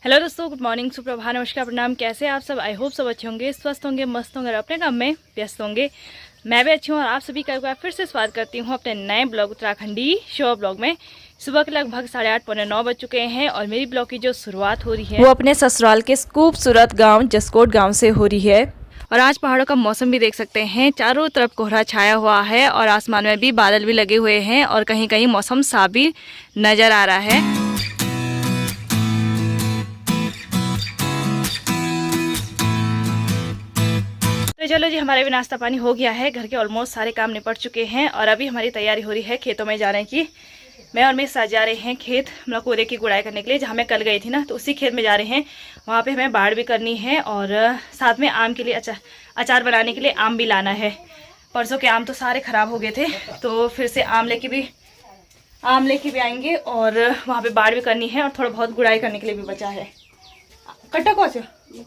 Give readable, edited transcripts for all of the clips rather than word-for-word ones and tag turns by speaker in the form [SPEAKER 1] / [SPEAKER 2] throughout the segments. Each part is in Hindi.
[SPEAKER 1] हेलो दोस्तों, गुड मॉर्निंग, सुप्रभात, नमस्कार, प्रणाम। कैसे आप सब? आई होप सब अच्छे होंगे, स्वस्थ होंगे, मस्त होंगे और अपने काम में व्यस्त होंगे। मैं भी अच्छी हूँ और आप सभी का एक बार फिर से स्वागत करती हूँ अपने नए ब्लॉग उत्तराखंडी शो ब्लॉग में। सुबह के लगभग 8:30 पौने 9 बज चुके हैं और मेरी ब्लॉग की जो शुरुआत हो रही है वो अपने ससुराल के खूबसूरत गाँव जसकोट गाँव से हो रही है। और आज पहाड़ों का मौसम भी देख सकते हैं, चारों तरफ कोहरा छाया हुआ है और आसमान में भी बादल भी लगे हुए हैं और कहीं कहीं मौसम साफ भी नजर आ रहा है। तो चलो जी, हमारे भी नाश्ता पानी हो गया है, घर के ऑलमोस्ट सारे काम निपट चुके हैं और अभी हमारी तैयारी हो रही है खेतों में जाने की। मैं और मेरे साथ जा रहे हैं खेत, हम लोग कोरे की गुड़ाई करने के लिए। जहाँ मैं कल गई थी ना, तो उसी खेत में जा रहे हैं। वहाँ पे हमें बाड़ भी करनी है और साथ में आम के लिए अचार बनाने के लिए आम भी लाना है। परसों के आम तो सारे ख़राब हो गए थे, तो फिर से आम लेके भी आएंगे और वहाँ पर बाड़ भी करनी है और थोड़ा बहुत गुड़ाई करने के लिए भी बचा है। कट्टा कौन सा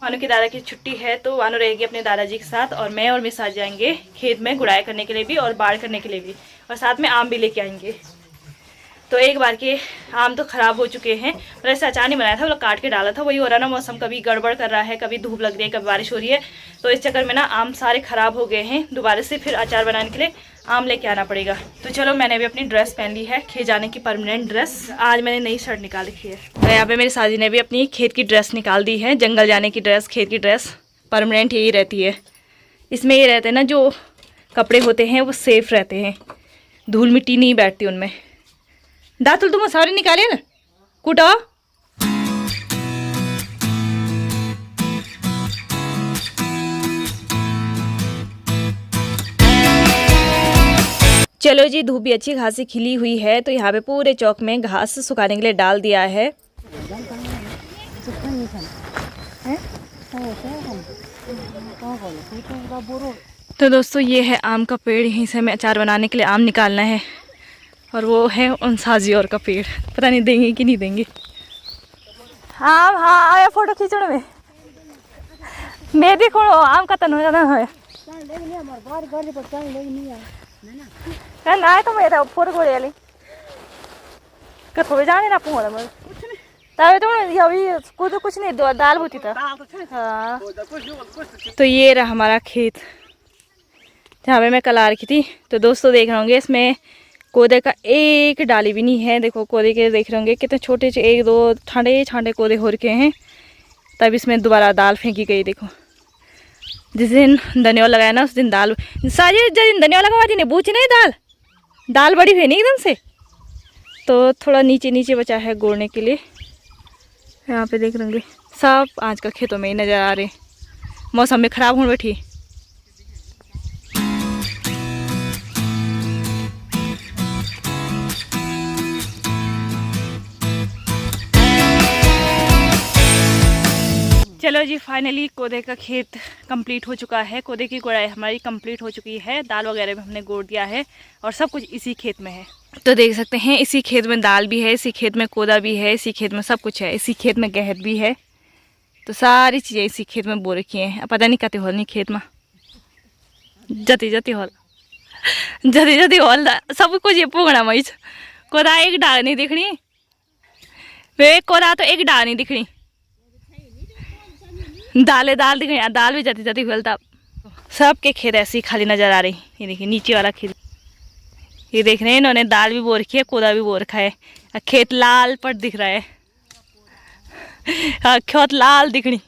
[SPEAKER 1] वानू की दादा की छुट्टी है, तो वानू रहेगी अपने दादाजी के साथ और मैं और मेरे साथ जाएंगे खेत में गुड़ाई करने के लिए भी और बाढ़ करने के लिए भी, और साथ में आम भी लेके आएंगे। तो एक बार के आम तो ख़राब हो चुके हैं, पर ऐसे अचार नहीं बनाया था, वो लोग काट के डाला था। वही हो रहा ना, मौसम कभी गड़बड़ कर रहा है, कभी धूप लग रही है, कभी बारिश हो रही है, तो इस चक्कर में ना आम सारे ख़राब हो गए हैं। दोबारा से फिर अचार बनाने के लिए आम लेके आना पड़ेगा। तो चलो, मैंने भी अपनी ड्रेस पहन ली है, खेत जाने की परमानेंट ड्रेस। आज मैंने नई शर्ट निकाल रखी है और यहाँ पे मेरी साजी ने भी अपनी खेत की ड्रेस निकाल दी है। जंगल जाने की ड्रेस, खेत की ड्रेस परमानेंट यही रहती है। इसमें ये रहते हैं ना, जो कपड़े होते हैं वो सेफ रहते हैं, धूल मिट्टी नहीं बैठती उनमें। दातुल तुम सारे निकाले ना कुटा। चलो जी, धूप भी अच्छी खासी खिली हुई है, तो यहाँ पे पूरे चौक में घास सुखाने के लिए डाल दिया है। तो दोस्तों, ये है आम का पेड़, यहीं से हमें अचार बनाने के लिए आम निकालना है। और वो है उन साजियोर का पेड़, पता नहीं देंगे कि नहीं देंगे। हाँ हाँ, आया फोटो खींचने में। मैं देखो आम का तन हो जाना है ना, तो मेरा फोटो को ले ली कथो जाने ना पूरा मर तब तो अभी कूद कुछ नहीं, दाल होती था। हाँ, तो ये रहा हमारा खेत जहाँ पे मैं कल आ रखी थी। तो दोस्तों, देख रहे होंगे इसमें कोदे का एक डाली भी नहीं है। देखो कोदे के देख रहे होंगे कितने छोटे से एक दो छांटे छांटे कोदे हो रखे हैं। तब इसमें दोबारा दाल फेंकी गई। देखो, जिस दिन धनिया लगाया ना, उस दिन दाल सारी जिस दिन धनिया लगा थी, बूझी नहीं दाल बड़ी हुई नहीं एकदम से, तो थोड़ा नीचे नीचे बचा है गोड़ने के लिए। यहाँ पे देख लेंगे सब आज का खेतों में ही नज़र आ रहे, मौसम में ख़राब होने बैठी। चलो जी, फाइनली कोदे का खेत कंप्लीट हो चुका है। कोदे की गुड़ाई हमारी कंप्लीट हो चुकी है, दाल वगैरह भी हमने गोड़ दिया है और सब कुछ इसी खेत में है। तो देख सकते हैं, इसी खेत में दाल भी है, इसी खेत में कोदा भी है, इसी खेत में सब कुछ है, इसी खेत में गहत भी है। तो सारी चीज़ें इसी खेत में बो रखी हैं। पता नहीं कते हॉल नहीं खेत में जती हॉल सब कुछ ये पोगना मई कोदा एक डाल नहीं दिखनी, वे कोदा तो एक डाल नहीं दिखनी, दाल दिख रही, दाल भी जाती फैलता। सबके खेत ऐसी खाली नजर आ रही। ये देखिए नीचे वाला खेत, ये देख रहे हैं, इन्होंने दाल भी बो रखी है, कोदा भी बो रखा है। खेत लाल पट दिख रहा है, खेत लाल दिखनी।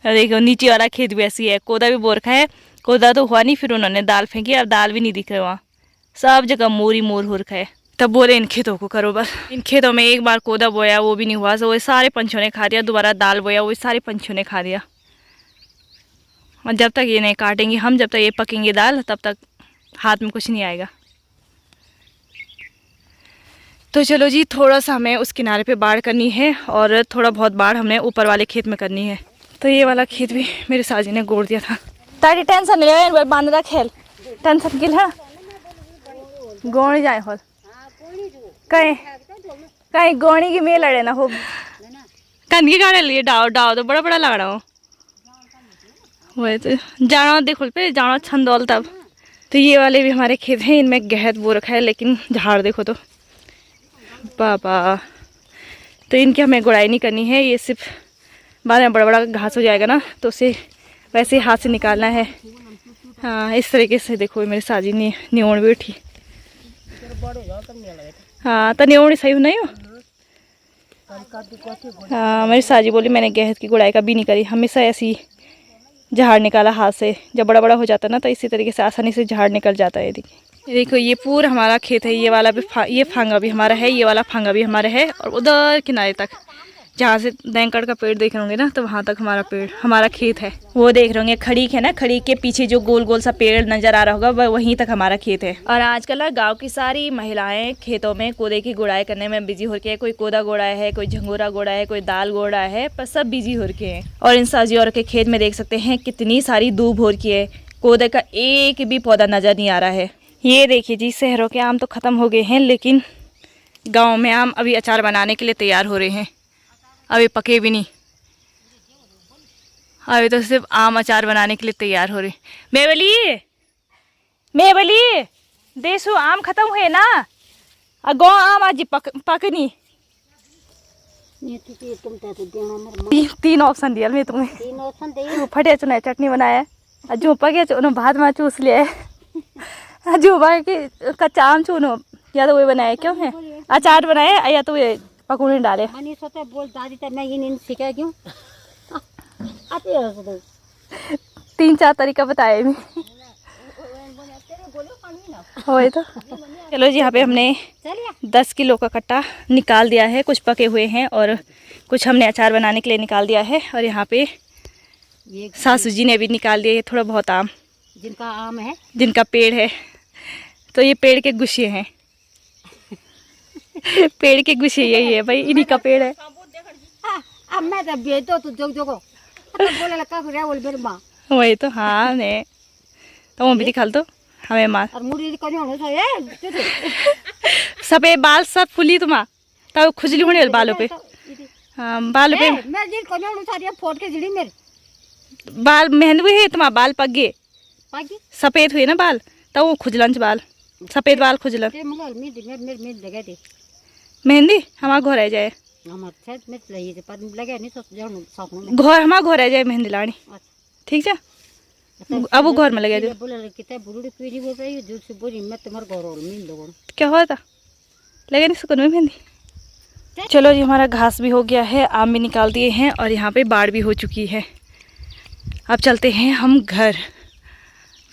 [SPEAKER 1] देखो नीचे वाला खेत भी ऐसी है, कोदा भी बो रखा है। कोदा तो हुआ नहीं, फिर उन्होंने दाल फेंकी, अब दाल भी नहीं दिख रहे वहाँ, सब जगह मोर ही मोर हो रखा है। तब बोले इन खेतों को करो बस। इन खेतों में एक बार कोदा बोया, वो भी नहीं हुआ, तो वो सारे पंछियों ने खा दिया। दोबारा दाल बोया, वो सारे पंछियों ने खा दिया। और जब तक ये नहीं काटेंगे हम, जब तक ये पकेंगे दाल, तब तक हाथ में कुछ नहीं आएगा। तो चलो जी, थोड़ा सा हमें उस किनारे पे बाढ़ करनी है और थोड़ा बहुत बाढ़ हमने ऊपर वाले खेत में करनी है। तो ये वाला खेत भी मेरे साजी ने गोड़ दिया था। ताकि टेंशन नहीं ले, बांध रहा खेल टेंशन किल है गोड़ जाए हो कहीं गोणी की मेल लड़े ना हो। कनकी गाड़े लिए डाव तो बड़ा बड़ा लग रहा हो, वही तो जाना देखो पे जाना छंदौल तब। तो ये वाले भी हमारे खेत हैं, इनमें गहत बो रखा है, लेकिन झाड़ देखो तो बाबा। तो इनकी हमें गुड़ाई नहीं करनी है, ये सिर्फ बाद में बड़ा बड़ा घास हो जाएगा ना, तो उसे वैसे हाथ से निकालना है। हाँ, इस तरीके से। देखो मेरे साजी ने न्योड़ भी उठी। हाँ, तो न्योड़ सही नहीं हो। हाँ, मेरी साजी बोली मैंने गेहूं की गुड़ाई कभी नहीं करी, हमेशा ऐसी झाड़ निकाला हाथ से। जब बड़ा बड़ा हो जाता है ना, तो इसी तरीके से आसानी से झाड़ निकल जाता है। देखो ये पूरा हमारा खेत है। ये वाला भी ये फांगा भी हमारा है, ये वाला फांगा भी हमारा है, और उधर किनारे तक जहाँ से बैंकड़ का पेड़ देख रहे होंगे ना, तो वहाँ तक हमारा खेत है। वो देख रहे होंगे खड़ीक है ना, खड़ीक के पीछे जो गोल गोल सा पेड़ नजर आ रहा होगा, वहीं तक हमारा खेत है। और आजकल गांव की सारी महिलाएं खेतों में कोदे की गुड़ाई करने में बिजी हो रही है। कोई कोदा गोड़ा है, कोई झंगोरा गोड़ा है, कोई दाल गोड़ा है, पर सब बिजी हो रखे हैं। और इन साजी और के खेत में देख सकते हैं कितनी सारी दूब हो रखी है। कोदे का एक भी पौधा नजर नहीं आ रहा है। ये देखिए जी, शहरों के आम तो खत्म हो गए हैं, लेकिन गाँव में आम अभी अचार बनाने के लिए तैयार हो रहे हैं। अभी पके भी नहीं, अभी तो सिर्फ आम अचार बनाने के लिए तैयार हो रहे। मेवली देसु आम खत्म हुए ना, गौ आम आज पकनी। तीन ऑप्शन दिया मैं तुम्हें। फटे चुना चटनी बनाया, जो पके चुनो भात में चूस लिया, जो बाकी कच्चा आम चुनो, या तो वही बनाया क्यों है अचार बनाया, या तो ये पकौड़े डाले। बोल दादी तब मैं ये नहीं सीखा क्यों। तीन चार तरीका बताए मैं। वही तो। चलो जी, यहाँ पे हमने 10 किलो का कट्टा निकाल दिया है। कुछ पके हुए हैं और कुछ हमने अचार बनाने के लिए निकाल दिया है। और यहाँ पे सासू जी ने भी निकाल दिया है थोड़ा बहुत आम, जिनका आम है, जिनका पेड़ है। तो ये पेड़ के गुच्छे हैं। पेड़ के गुच्छे यही है भाई, इन्हीं का पेड़ है। अब मैं तो बेच दो, तू जो बोले लगा बोल मेरी माँ। वही तो। हाँ ने तो वो भी दिखा दो हमें माँ। और मुड़ी सफेद बाल सब फुली तुम्हारा, तब खुजली होने बालों पे। हाँ, बालों पे फोट के जिड़ी मेरे बाल मेहंदी हुए है, तुम्हारा बाल पक गए, सफेद हुए ना बाल, तब वो खुजलन बाल, सफेद बाल खुजलन। मेहंदी हमारा घर आ जाए, घर हमारा घर आ जाए मेहंदी लानी, ठीक है। अब वो घर में लगे क्या हुआ था, लगे नहीं सुकून में मेहंदी। चलो जी, हमारा घास भी हो गया है, आम भी निकाल दिए हैं, और यहाँ पे बाढ़ भी हो चुकी है। अब चलते हैं हम घर,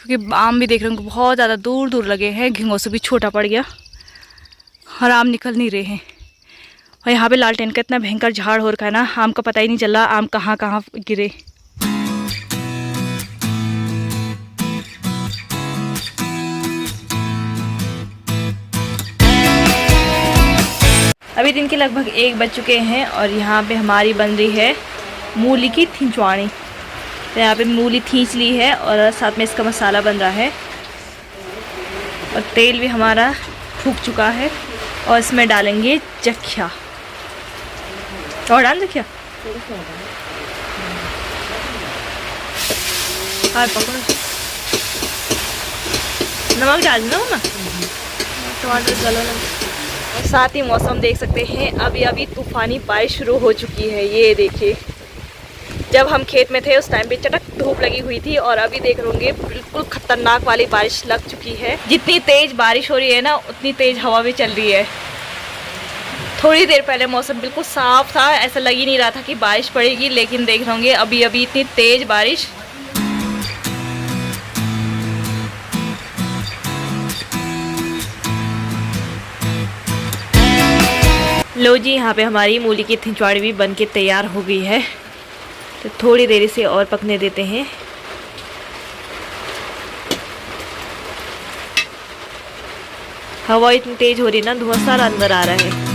[SPEAKER 1] क्योंकि आम भी देख रहे हैं बहुत ज़्यादा दूर दूर लगे हैं। घिंगों से भी छोटा पड़ गया और आम निकल नहीं रहे हैं। और यहाँ पे लालटेन का इतना भयंकर झाड़ हो रखा है ना, आम का पता ही नहीं चल रहा आम कहाँ कहाँ गिरे। अभी दिन के लगभग 1 बज चुके हैं और यहाँ पे हमारी बन रही है मूली की थिंचवानी। तो यहाँ पे मूली थींच ली है और साथ में इसका मसाला बन रहा है, और तेल भी हमारा फूक चुका है। और इसमें डालेंगे जख्या, और डाल जख्या और पकड़ो, नमक डाल देना ना, टमाटर गलो ना। और साथ ही मौसम देख सकते हैं, अभी अभी तूफानी बारिश शुरू हो चुकी है। ये देखिए, जब हम खेत में थे उस टाइम पे चटक धूप लगी हुई थी, और अभी देख रहे बिल्कुल खतरनाक वाली बारिश लग चुकी है। जितनी तेज बारिश हो रही है ना, उतनी तेज हवा भी चल रही है। थोड़ी देर पहले मौसम बिल्कुल साफ था, ऐसा लग ही नहीं रहा था कि बारिश पड़ेगी, लेकिन देख रहे होंगे अभी अभी इतनी तेज बारिश। लो जी, यहाँ पे हमारी मूली की थिंचवाड़ी भी बन के तैयार हो गई है। तो थोड़ी देर से और पकने देते हैं। हवा इतनी तेज हो रही ना, धुआं सारा अंदर आ रहा है।